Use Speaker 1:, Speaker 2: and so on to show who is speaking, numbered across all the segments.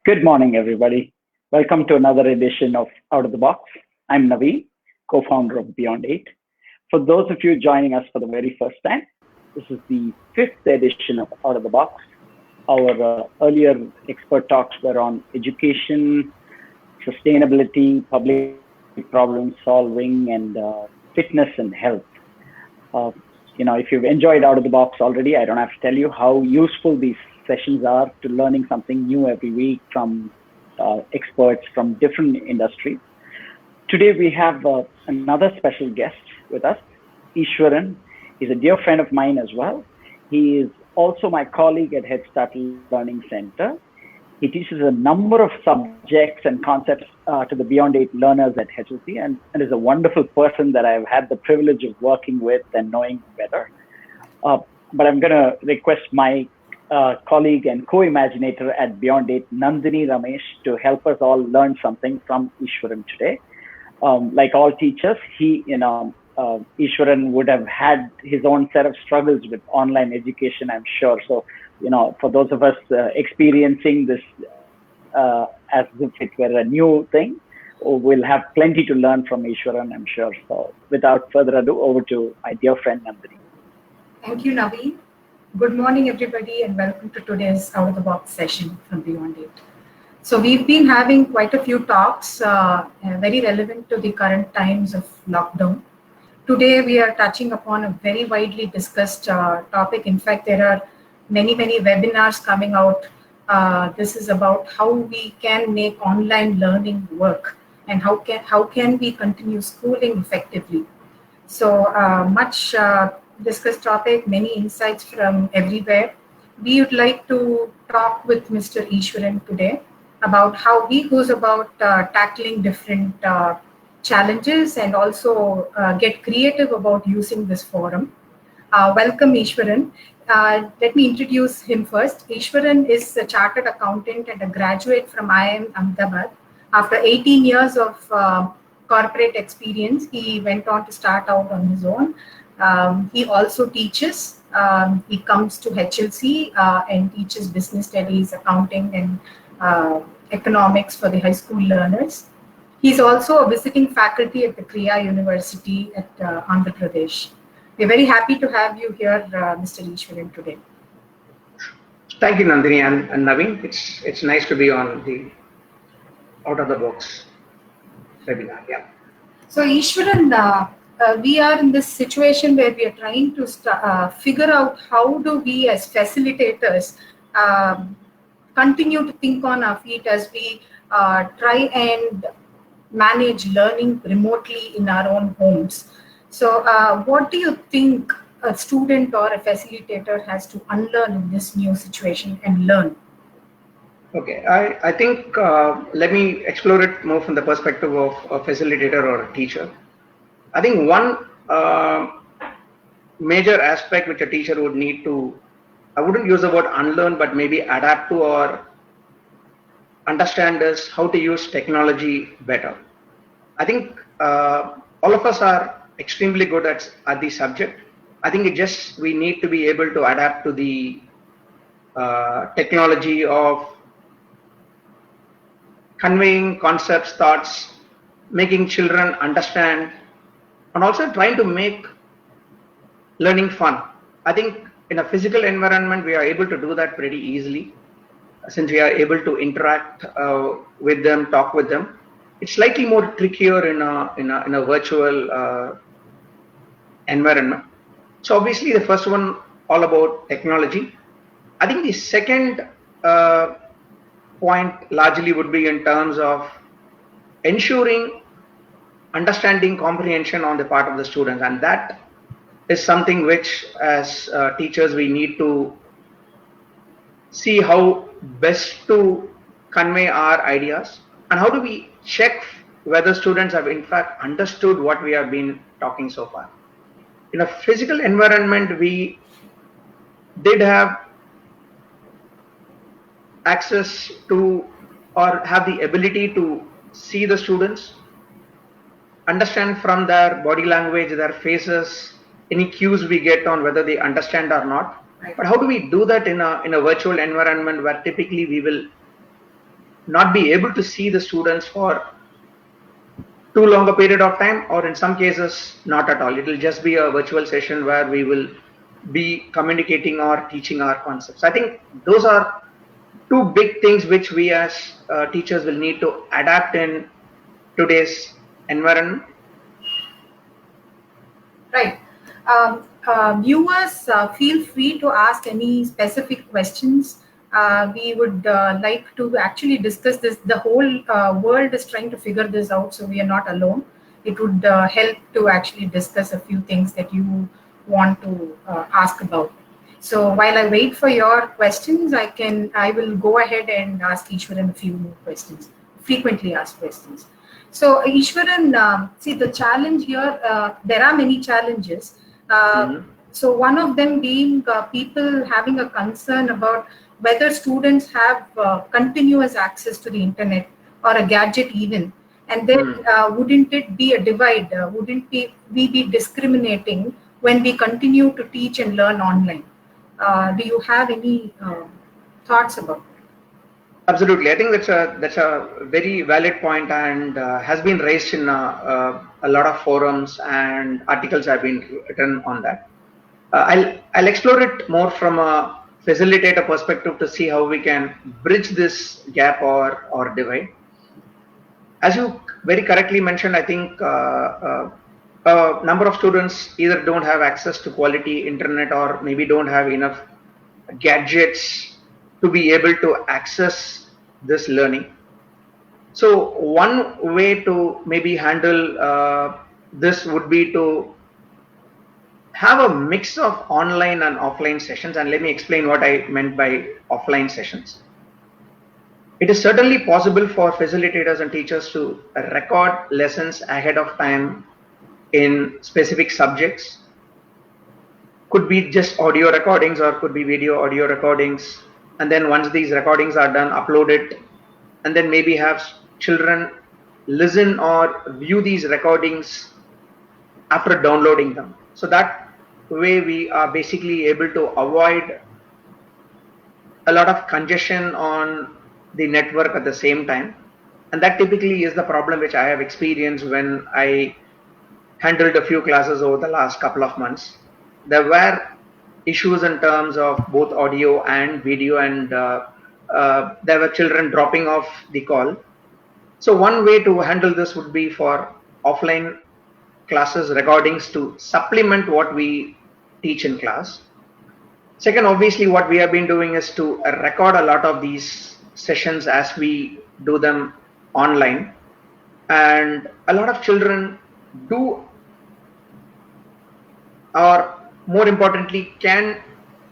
Speaker 1: Good morning, everybody. Welcome to another edition of Out of the Box. I'm Naveen, co-founder of Beyond 8. For those of you joining us for the very first time, this is the fifth edition of Out of the Box. Our earlier expert talks were on education, sustainability, public problem solving, and fitness and health. If you've enjoyed Out of the Box already, I don't have to tell you how useful these sessions are to learning something new every week from experts from different industries. Today we have another special guest with us, Easwaran. He's a dear friend of mine as well. He is also my colleague at Head Start Learning Center. He teaches a number of subjects and concepts to the Beyond 8 learners at HSC and is a wonderful person that I've had the privilege of working with and knowing better. But I'm going to request my colleague and co-imaginator at Beyond 8, Nandini Ramesh, to help us all learn something from Easwaran today. Like all teachers, Easwaran would have had his own set of struggles with online education, I'm sure. So, for those of us experiencing this as if it were a new thing, we'll have plenty to learn from Easwaran, I'm sure. So without further ado, over to my dear friend Nandini.
Speaker 2: Thank you, Naveen. Good morning, everybody, and welcome to today's Out of the Box session from Beyond 8. So we've been having quite a few talks, very relevant to the current times of lockdown. Today, we are touching upon a very widely discussed topic. In fact, there are many webinars coming out. This is about how we can make online learning work and how can we continue schooling effectively. So much discussed topic, many insights from everywhere. We would like to talk with Mr. Easwaran today about how he goes about tackling different challenges and also get creative about using this forum. Welcome, Easwaran. Let me introduce him first. Easwaran is a chartered accountant and a graduate from IIM Ahmedabad. After 18 years of corporate experience, he went on to start out on his own. He also teaches. He comes to HLC and teaches business studies, accounting, and economics for the high school learners. He's also a visiting faculty at the Kriya University at Andhra Pradesh. We're very happy to have you here, Mr. Easwaran, today.
Speaker 3: Thank you, Nandini and Naveen. It's nice to be on the Out of the Box webinar. Yeah.
Speaker 2: So, Easwaran, we are in this situation where we are trying to figure out how do we as facilitators continue to think on our feet as we try and manage learning remotely in our own homes. So what do you think a student or a facilitator has to unlearn in this new situation and learn?
Speaker 3: Okay, I think let me explore it more from the perspective of a facilitator or a teacher. I think one major aspect which a teacher would need to, I wouldn't use the word unlearn, but maybe adapt to or understand is how to use technology better. I think all of us are extremely good at the subject. I think we need to be able to adapt to the technology of conveying concepts, thoughts, making children understand, and also trying to make learning fun. I think in a physical environment, we are able to do that pretty easily since we are able to interact with them, talk with them. It's slightly more trickier in a virtual environment. So obviously the first one all about technology. I think the second point largely would be in terms of ensuring understanding comprehension on the part of the students, and that is something which as teachers we need to see how best to convey our ideas and how do we check whether students have in fact understood what we have been talking so far. In a physical environment, we did have access to or have the ability to see the students, understand from their body language, their faces, any cues we get on whether they understand or not. But how do we do that in a virtual environment where typically we will not be able to see the students for too long a period of time, or in some cases, not at all. It will just be a virtual session where we will be communicating or teaching our concepts. I think those are two big things which we as teachers will need to adapt in today's environment.
Speaker 2: Right. Viewers, feel free to ask any specific questions. We would like to actually discuss this. The whole world is trying to figure this out, so we are not alone. It would help to actually discuss a few things that you want to ask about. So while I wait for your questions, I will go ahead and ask Easwaran a few more questions, frequently asked questions. So Easwaran, see the challenge here, there are many challenges. So one of them being people having a concern about whether students have continuous access to the internet or a gadget even. And then wouldn't it be a divide? Wouldn't we be discriminating when we continue to teach and learn online? Do you have any thoughts about that?
Speaker 3: Absolutely, I think that's a very valid point, and has been raised in a lot of forums, and articles have been written on that. I'll explore it more from a facilitator perspective to see how we can bridge this gap or divide. As you very correctly mentioned, I think a number of students either don't have access to quality internet or maybe don't have enough gadgets to be able to access this learning. So one way to maybe handle this would be to have a mix of online and offline sessions, and let me explain what I meant by offline sessions. It is certainly possible for facilitators and teachers to record lessons ahead of time in specific subjects. Could be just audio recordings or could be video audio recordings, and then once these recordings are done, upload it, and then maybe have children listen or view these recordings after downloading them. So that way we are basically able to avoid a lot of congestion on the network at the same time, and that typically is the problem which I have experienced when I handled a few classes over the last couple of months. There were issues in terms of both audio and video, and there were children dropping off the call. So one way to handle this would be for offline classes recordings to supplement what we teach in class. Second, obviously what we have been doing is to record a lot of these sessions as we do them online, and a lot of children do, or more importantly can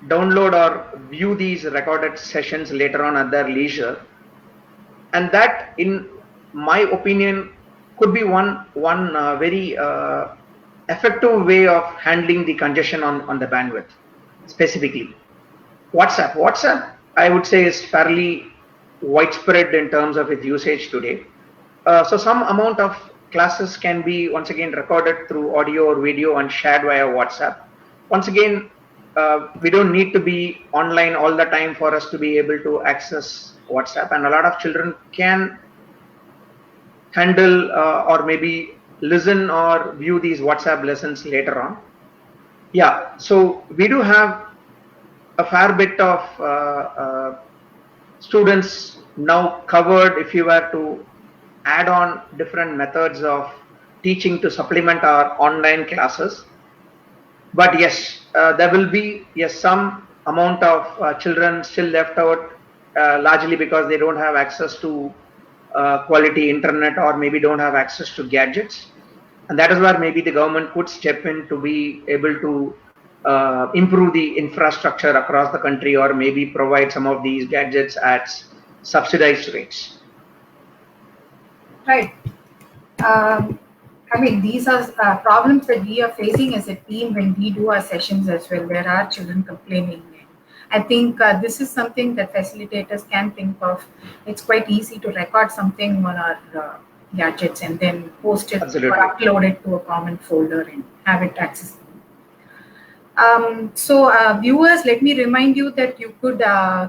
Speaker 3: download or view these recorded sessions later on at their leisure, and that in my opinion could be one very effective way of handling the congestion on the bandwidth. Specifically WhatsApp I would say is fairly widespread in terms of its usage today. So some amount of classes can be once again recorded through audio or video and shared via WhatsApp. Once again, we don't need to be online all the time for us to be able to access WhatsApp, and a lot of children can handle or maybe listen or view these WhatsApp lessons later on. Yeah, so we do have a fair bit of students now covered if you were to add on different methods of teaching to supplement our online classes. But yes, there will be some amount of children still left out, largely because they don't have access to quality internet or maybe don't have access to gadgets, and that is where maybe the government could step in to be able to improve the infrastructure across the country, or maybe provide some of these gadgets at subsidized rates.
Speaker 2: Right. I mean, these are problems that we are facing as a team when we do our sessions as well. There are children complaining. I think this is something that facilitators can think of. It's quite easy to record something on our gadgets and then post it
Speaker 3: Absolutely.
Speaker 2: or upload it to a common folder and have it accessible. Viewers, let me remind you that you could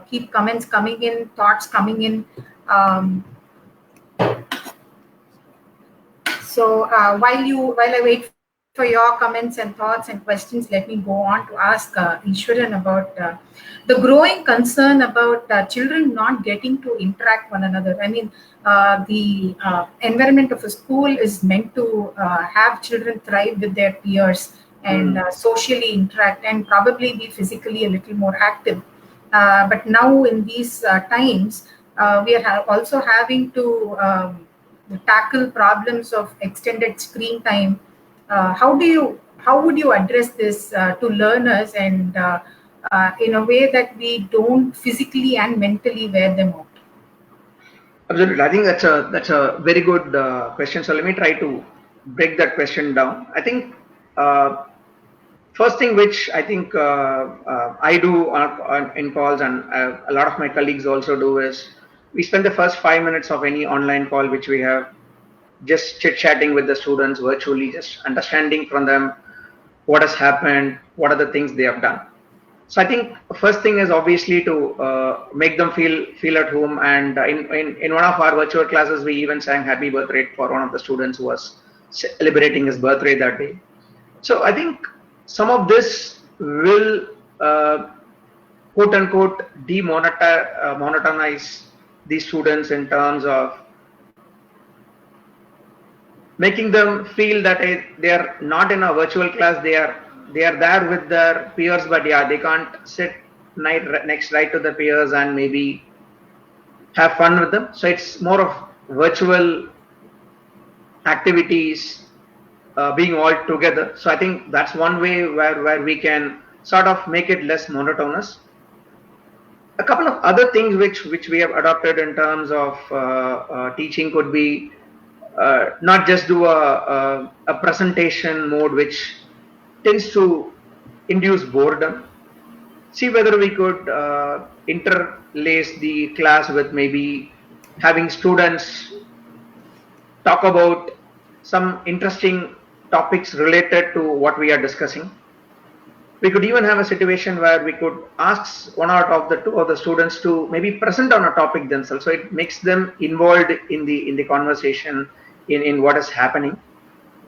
Speaker 2: keep comments coming in, thoughts coming in. Um, so while I wait for your comments and thoughts and questions, let me go on to ask Easwaran about the growing concern about children not getting to interact one another. I mean, the environment of a school is meant to have children thrive with their peers and socially interact and probably be physically a little more active. But now in these times, we are also having to tackle problems of extended screen time. How would you address this to learners and in a way that we don't physically and mentally wear them out?
Speaker 3: Absolutely. I think that's a very good question. So let me try to break that question down. I think first thing which I think I do in calls, and a lot of my colleagues also do, is we spend the first 5 minutes of any online call which we have just chit-chatting with the students virtually, just understanding from them what has happened, what are the things they have done. So I think first thing is obviously to make them feel at home. And in one of our virtual classes, we even sang happy birthday for one of the students who was celebrating his birthday that day. So I think some of this will quote unquote monotonize these students in terms of making them feel that they are not in a virtual class. They are there with their peers, but yeah, they can't sit next right to the peers and maybe have fun with them. So it's more of virtual activities being all together. So I think that's one way where we can sort of make it less monotonous. A couple of other things which we have adopted in terms of teaching could be not just do a presentation mode which tends to induce boredom. See whether we could interlace the class with maybe having students talk about some interesting topics related to what we are discussing. We could even have a situation where we could ask one out of the two of the students to maybe present on a topic themselves. So it makes them involved in the conversation, in what is happening.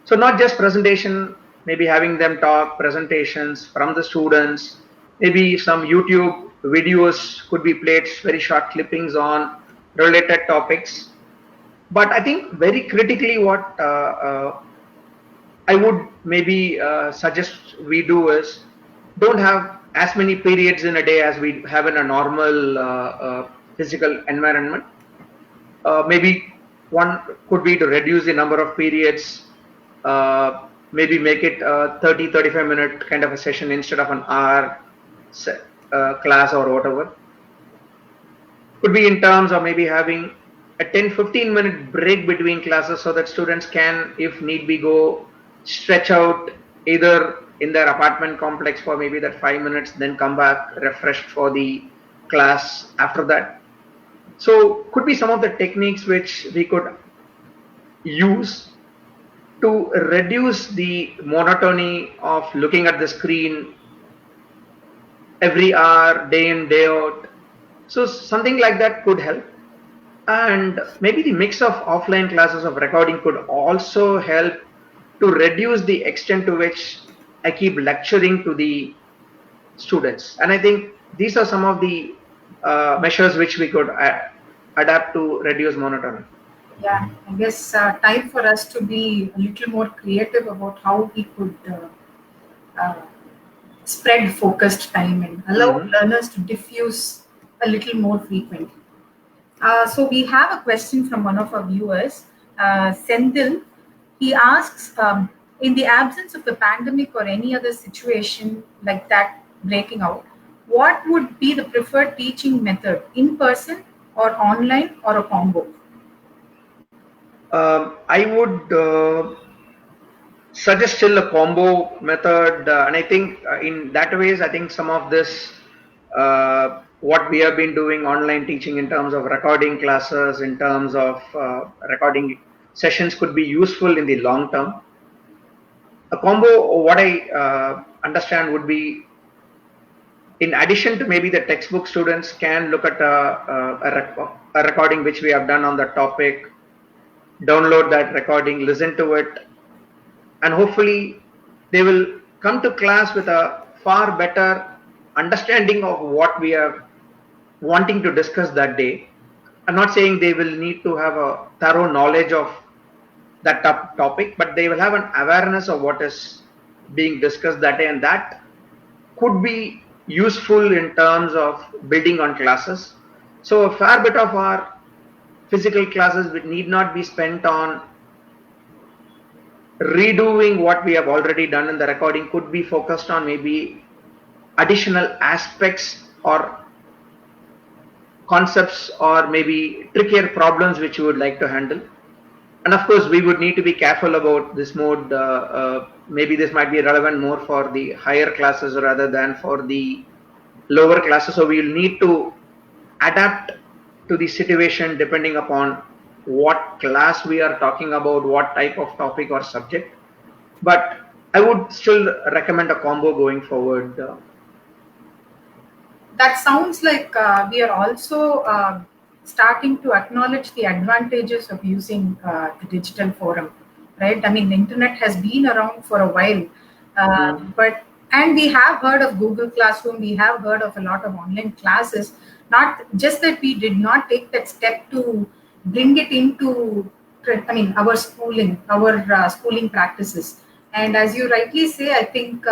Speaker 3: So not just presentation, maybe having them talk presentations from the students, maybe some YouTube videos could be played, very short clippings on related topics. But I think very critically what I would maybe suggest we do is don't have as many periods in a day as we have in a normal physical environment. Maybe one could be to reduce the number of periods, maybe make it a 30-35 minute kind of a session instead of an hour class or whatever. Could be in terms of maybe having a 10-15 minute break between classes so that students can, if need be, go stretch out either in their apartment complex for maybe that 5 minutes, then come back refreshed for the class after that. So could be some of the techniques which we could use to reduce the monotony of looking at the screen every hour, day in, day out. So something like that could help. And maybe the mix of offline classes of recording could also help to reduce the extent to which I keep lecturing to the students. And I think these are some of the measures which we could adapt to reduce monotony.
Speaker 2: Yeah, I guess time for us to be a little more creative about how we could uh, spread focused time and allow learners to diffuse a little more frequently. So we have a question from one of our viewers, Sendil. He asks, in the absence of the pandemic or any other situation like that breaking out, what would be the preferred teaching method, in person or online or a combo?
Speaker 3: I would suggest still a combo method, and I think in that ways, I think some of this, what we have been doing online teaching in terms of recording classes, in terms of recording sessions could be useful in the long term. A combo, what I understand would be, in addition to maybe the textbook, students can look at a a recording which we have done on the topic, download that recording, listen to it, and hopefully they will come to class with a far better understanding of what we are wanting to discuss that day. I'm not saying they will need to have a thorough knowledge of that topic, but they will have an awareness of what is being discussed that day, and that could be useful in terms of building on classes. So a fair bit of our physical classes need not be spent on redoing what we have already done in the recording, could be focused on maybe additional aspects or concepts or maybe trickier problems which you would like to handle. And of course, we would need to be careful about this mode. Maybe this might be relevant more for the higher classes rather than for the lower classes. So we'll need to adapt to the situation depending upon what class we are talking about, what type of topic or subject. But I would still recommend a combo going forward.
Speaker 2: That sounds like we are also starting to acknowledge the advantages of using the digital forum, right? I mean, the internet has been around for a while, and we have heard of Google Classroom, we have heard of a lot of online classes. Not just that we did not take that step to bring it into, our schooling, schooling practices. And as you rightly say, I think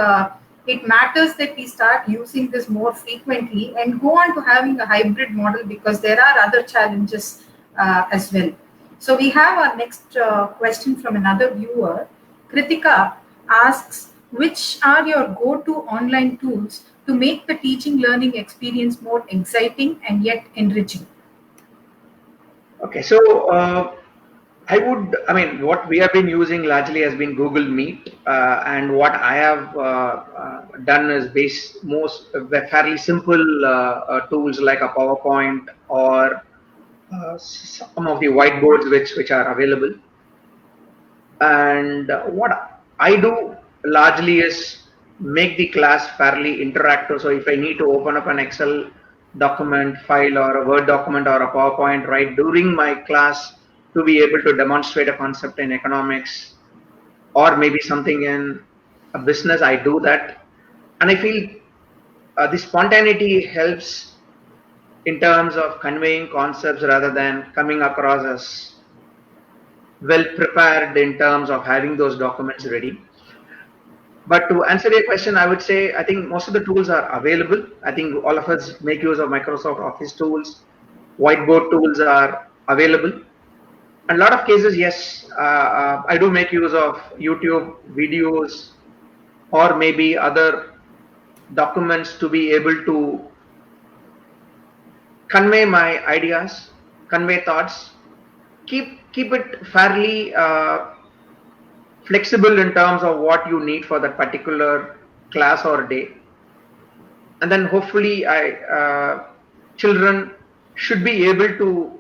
Speaker 2: it matters that we start using this more frequently and go on to having a hybrid model, because there are other challenges as well. So we have our next question from another viewer. Kritika asks, which are your go-to online tools to make the teaching learning experience more exciting and yet enriching?
Speaker 3: Okay, so what we have been using largely has been Google Meet, and what I have done is fairly simple tools like a PowerPoint or some of the whiteboards which are available. And what I do largely is make the class fairly interactive. So if I need to open up an Excel document file or a Word document or a PowerPoint right during my class to be able to demonstrate a concept in economics or maybe something in a business, I do that. And I feel the spontaneity helps in terms of conveying concepts rather than coming across as well prepared in terms of having those documents ready. But to answer your question, I would say I think most of the tools are available. I think all of us make use of Microsoft Office tools. Whiteboard tools are available. In a lot of cases, yes, I do make use of YouTube videos or maybe other documents to be able to convey my ideas, convey thoughts, keep it fairly flexible in terms of what you need for that particular class or day. And then hopefully children should be able to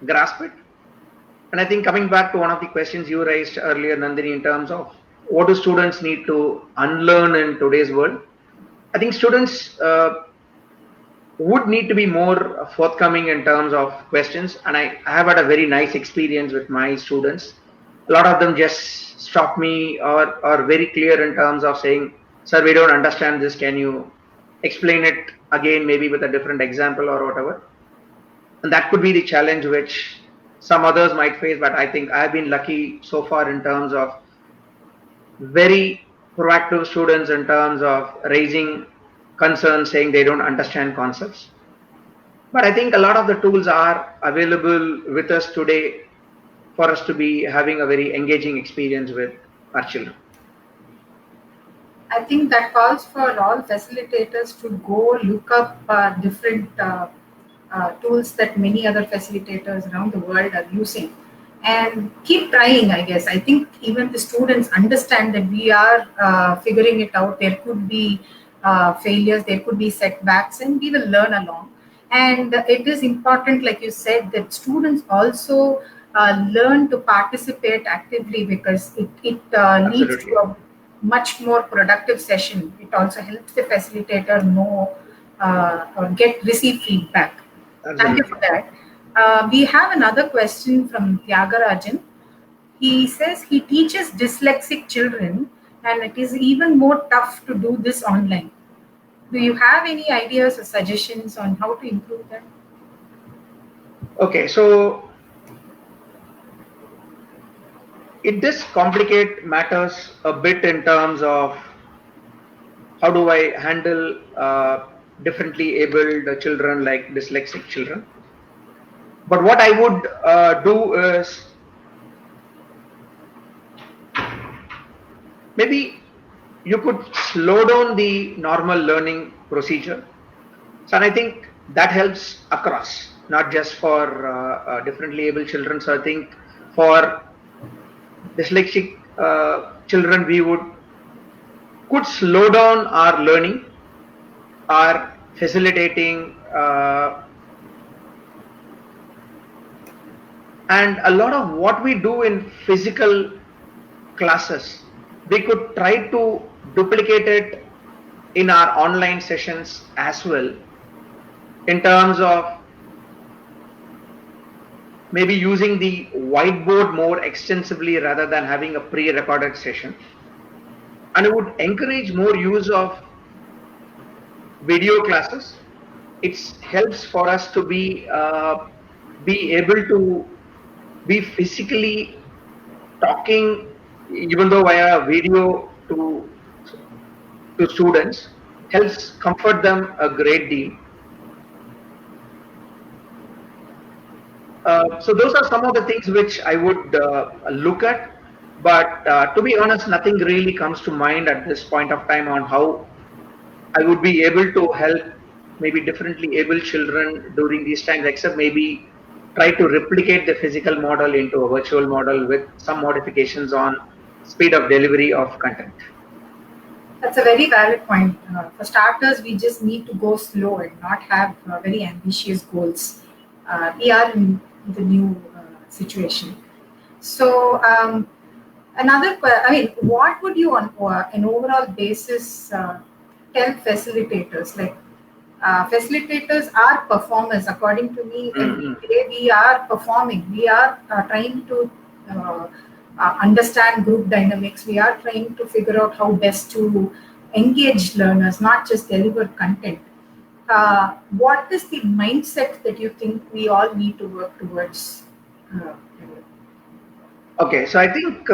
Speaker 3: grasp it. And I think coming back to one of the questions you raised earlier, Nandini, in terms of what do students need to unlearn in today's world, I think students would need to be more forthcoming in terms of questions. And I have had a very nice experience with my students. A lot of them just stop me or are very clear in terms of saying, sir, we don't understand this. Can you explain it again, maybe with a different example or whatever? And that could be the challenge which some others might face, but I think I've been lucky so far in terms of very proactive students in terms of raising concerns, saying they don't understand concepts. But I think a lot of the tools are available with us today for us to be having a very engaging experience with our children.
Speaker 2: I think that calls for all facilitators to go look up different tools that many other facilitators around the world are using and keep trying, I guess. I think even the students understand that we are figuring it out. There could be failures, there could be setbacks, and we will learn along. And it is important, like you said, that students also learn to participate actively, because it leads to a much more productive session. It also helps the facilitator know or receive feedback. Absolutely. Thank you for that. We have another question from Tyagarajan. He says he teaches dyslexic children and it is even more tough to do this online. Do you have any ideas or suggestions on how to improve them?
Speaker 3: Okay, so it does complicate matters a bit in terms of how do I handle differently abled children like dyslexic children. But what I would do is maybe you could slow down the normal learning procedure. So and I think that helps across, not just for differently able children. So I think for dyslexic children, we could slow down our learning, our facilitating, and a lot of what we do in physical classes, we could try to duplicate it in our online sessions as well, in terms of maybe using the whiteboard more extensively rather than having a pre-recorded session. And I would encourage more use of video classes. It helps for us to be able to be physically talking, even though via video to students, helps comfort them a great deal. So those are some of the things which I would look at, but to be honest, nothing really comes to mind at this point of time on how I would be able to help maybe differently able children during these times, except maybe try to replicate the physical model into a virtual model with some modifications on speed of delivery of content.
Speaker 2: That's a very valid point. For starters, we just need to go slow and not have very ambitious goals. We are in the new situation. So, what would you, on an overall basis, tell facilitators? Like, facilitators are performers, according to me. Every day we are performing. We are trying to understand group dynamics. We are trying to figure out how best to engage learners, not just deliver content. What is the mindset that you think we all need to work towards?
Speaker 3: Okay, so I think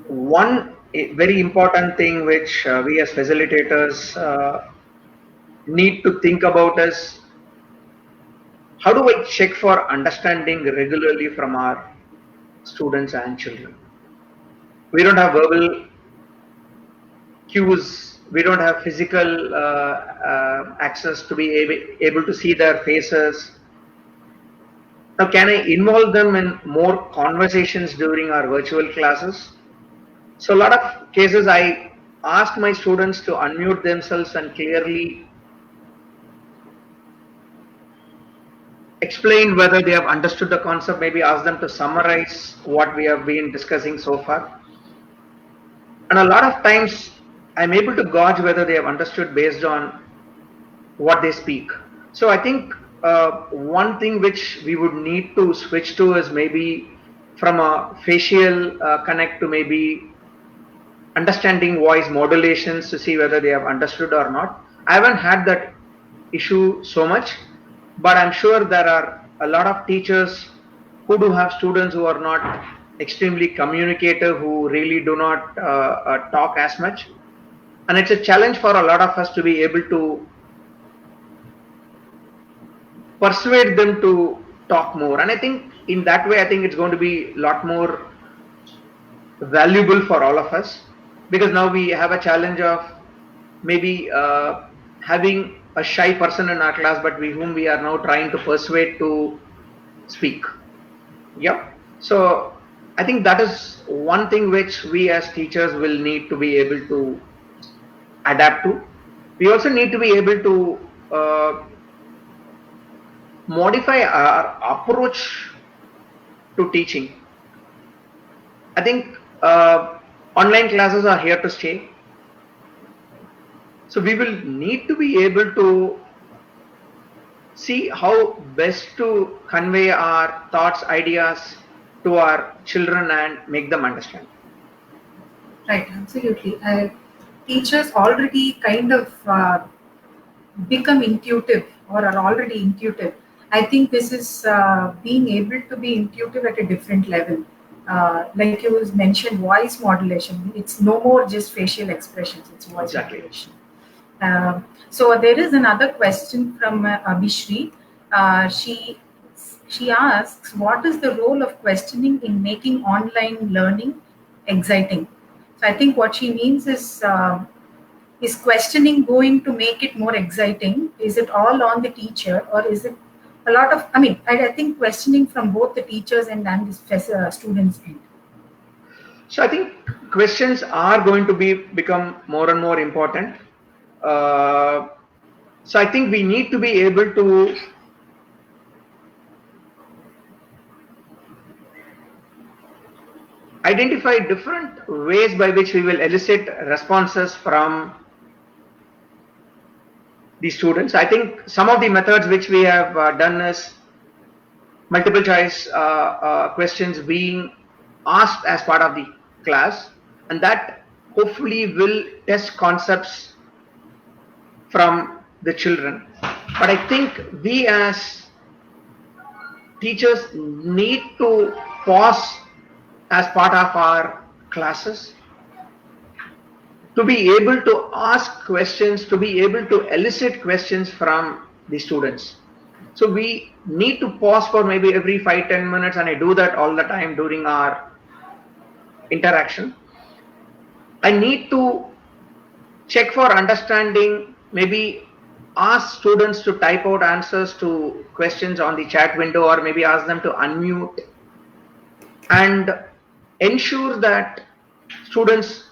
Speaker 3: one very important thing which we as facilitators need to think about is, how do I check for understanding regularly from our students and children? We don't have verbal cues, we don't have physical access to be able to see their faces. Now, can I involve them in more conversations during our virtual classes? So, a lot of cases I ask my students to unmute themselves and clearly explain whether they have understood the concept, maybe ask them to summarize what we have been discussing so far. And a lot of times I'm able to gauge whether they have understood based on what they speak. So I think one thing which we would need to switch to is maybe from a facial connect to maybe understanding voice modulations to see whether they have understood or not. I haven't had that issue so much, but I'm sure there are a lot of teachers who do have students who are not extremely communicative, who really do not talk as much. And it's a challenge for a lot of us to be able to persuade them to talk more. And I think in that way, I think it's going to be a lot more valuable for all of us, because now we have a challenge of maybe having a shy person in our class, but whom we are now trying to persuade to speak. Yeah. So I think that is one thing which we as teachers will need to be able to adapt to. We also need to be able to modify our approach to teaching. I think online classes are here to stay. So we will need to be able to see how best to convey our thoughts, ideas to our children and make them understand.
Speaker 2: Right, absolutely. Teachers already kind of become intuitive or are already intuitive. I think this is being able to be intuitive at a different level. Like you mentioned, voice modulation. It's no more just facial expressions, it's voice
Speaker 3: Exactly.
Speaker 2: modulation. So there is another question from Abhishri. She asks, what is the role of questioning in making online learning exciting? So I think what she means is questioning going to make it more exciting? Is it all on the teacher, or is it a lot of? I mean, I think questioning from both the teachers and the students end.
Speaker 3: So I think questions are going to become more and more important. Uh, so I think we need to be able to identify different ways by which we will elicit responses from the students. I think some of the methods which we have done is multiple choice questions being asked as part of the class, and that hopefully will test concepts from the children. But I think we as teachers need to pause as part of our classes to be able to ask questions, to be able to elicit questions from the students. So we need to pause for maybe every 5-10 minutes, and I do that all the time during our interaction. I need to check for understanding, maybe ask students to type out answers to questions on the chat window, or maybe ask them to unmute, and ensure that students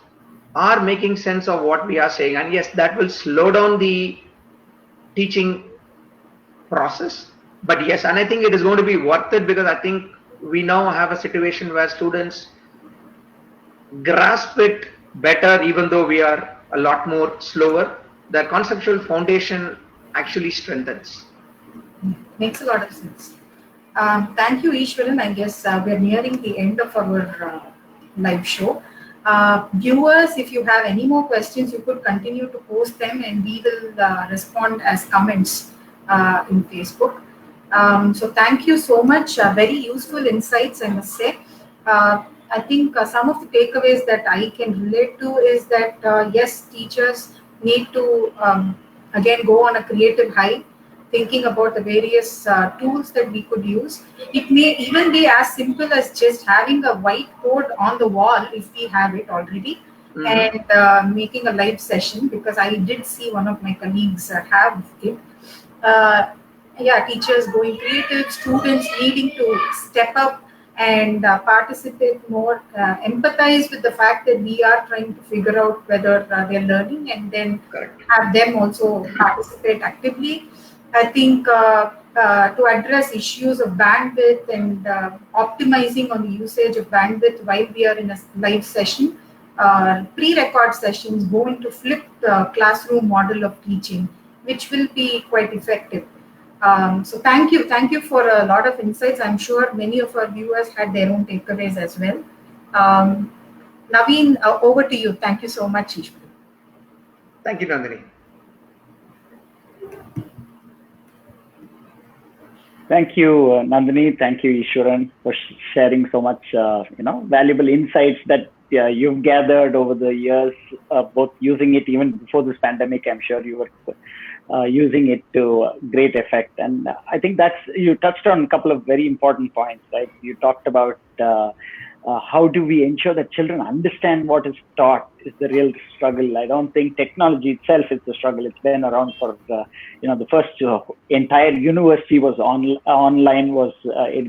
Speaker 3: are making sense of what we are saying. And yes, that will slow down the teaching process. But yes, and I think it is going to be worth it, because I think we now have a situation where students grasp it better, even though we are a lot more slower. The conceptual foundation actually strengthens.
Speaker 2: Makes a lot of sense. Thank you, Easwaran. I guess we're nearing the end of our live show. Viewers, if you have any more questions, you could continue to post them, and we will respond as comments in Facebook. So thank you so much. Very useful insights, I must say. I think some of the takeaways that I can relate to is that yes, teachers need to again go on a creative high, thinking about the various tools that we could use. It may even be as simple as just having a whiteboard on the wall if we have it already, and making a live session, because I did see one of my colleagues have it. Yeah, teachers going creative, students needing to step up and participate more, empathize with the fact that we are trying to figure out whether they're learning, and then have them also participate actively. I think to address issues of bandwidth and optimizing on the usage of bandwidth while we are in a live session, pre-record sessions go into flipped classroom model of teaching, which will be quite effective. So thank you for a lot of insights. I'm sure many of our viewers had their own takeaways as well. Naveen, over to you. Thank you so much, Easwaran.
Speaker 3: Thank you, Nandini.
Speaker 1: Thank you, Nandini. Thank you, Easwaran, for sharing so much, valuable insights that you've gathered over the years, both using it even before this pandemic. I'm sure you were using it to great effect. And I think you touched on a couple of very important points, right? You talked about how do we ensure that children understand what is taught is the real struggle. I don't think technology itself is the struggle. It's been around for, the first entire university was online was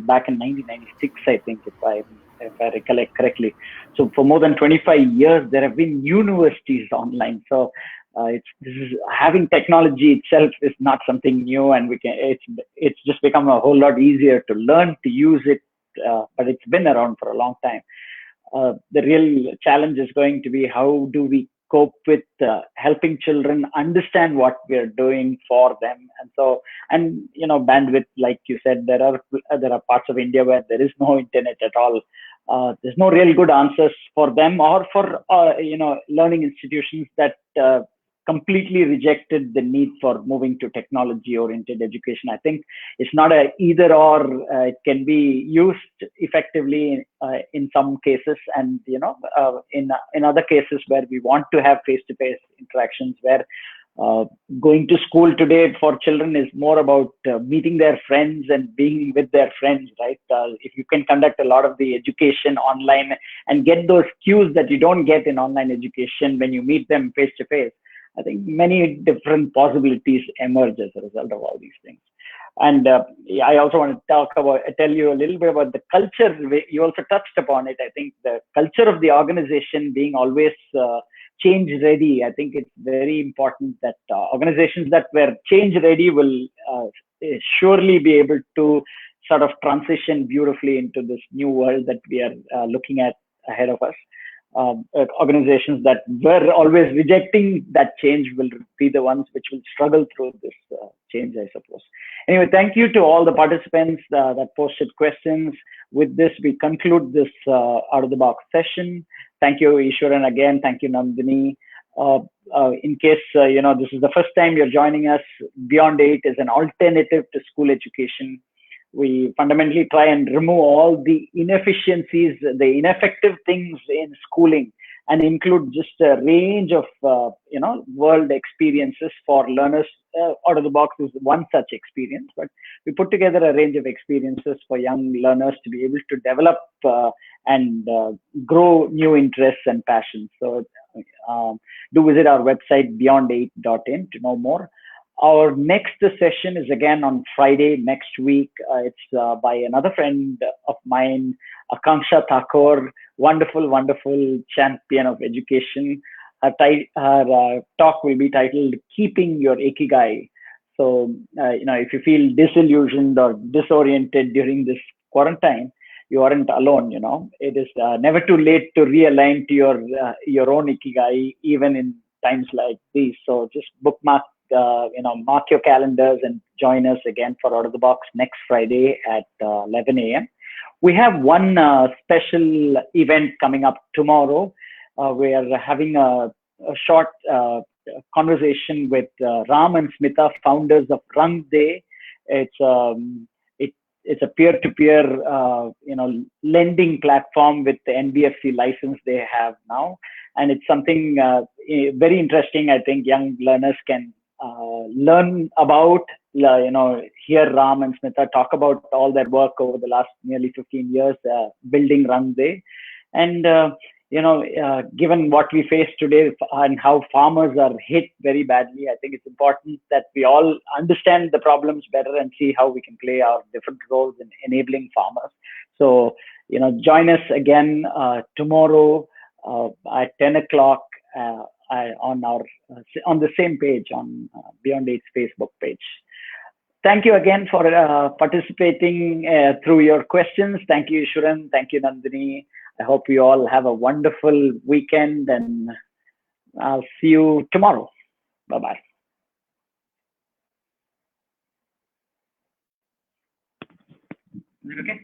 Speaker 1: back in 1996, I think, if I recollect correctly. So for more than 25 years, there have been universities online. So having technology itself is not something new, and it's just become a whole lot easier to learn to use it. But it's been around for a long time. The real challenge is going to be how do we cope with helping children understand what we are doing for them. And so, and bandwidth, like you said, there are parts of India where there is no internet at all. There's no real good answers for them, or for learning institutions that completely rejected the need for moving to technology oriented education. I think it's not a either or. It can be used effectively in some cases, and in other cases where we want to have face to face interactions, where going to school today for children is more about meeting their friends and being with their friends, right? If you can conduct a lot of the education online and get those cues that you don't get in online education when you meet them face to face, I think many different possibilities emerge as a result of all these things. And I also want to tell you a little bit about the culture. You also touched upon it. I think the culture of the organization being always change ready. I think it's very important that organizations that were change ready will surely be able to sort of transition beautifully into this new world that we are looking at ahead of us. Organizations that were always rejecting that change will be the ones which will struggle through this change, I suppose. Anyway, thank you to all the participants that posted questions. With this, we conclude this out of the box session. Thank you, Easwaran, again. Thank you, Nandini. In case this is the first time you're joining us, Beyond 8 is an alternative to school education. We fundamentally try and remove all the inefficiencies, the ineffective things in schooling, and include just a range of world experiences for learners. Out of the box is one such experience, but we put together a range of experiences for young learners to be able to develop and grow new interests and passions. So do visit our website beyond8.in to know more. Our next session is again on Friday next week. It's by another friend of mine, Akanksha Thakur, wonderful champion of education. Her talk will be titled "Keeping Your Ikigai." So, if you feel disillusioned or disoriented during this quarantine, you aren't alone. It is never too late to realign to your own Ikigai, even in times like these. So just bookmark. Mark your calendars and join us again for Out of the Box next Friday at 11 a.m. We have one special event coming up tomorrow. We are having a short conversation with Ram and Smita, founders of Rang Day. It's a peer-to-peer lending platform with the NBFC license they have now, and it's something very interesting. I think young learners can learn about, hear Ram and Smita talk about all their work over the last nearly 15 years building Rang Day. And given what we face today and how farmers are hit very badly, I think it's important that we all understand the problems better and see how we can play our different roles in enabling farmers. So join us again tomorrow at 10 o'clock on the same page on Beyond 8's Facebook page. Thank you again for participating through your questions. Thank you, Easwaran. Thank you, Nandini. I hope you all have a wonderful weekend, and I'll see you tomorrow. Bye-bye. Is it okay?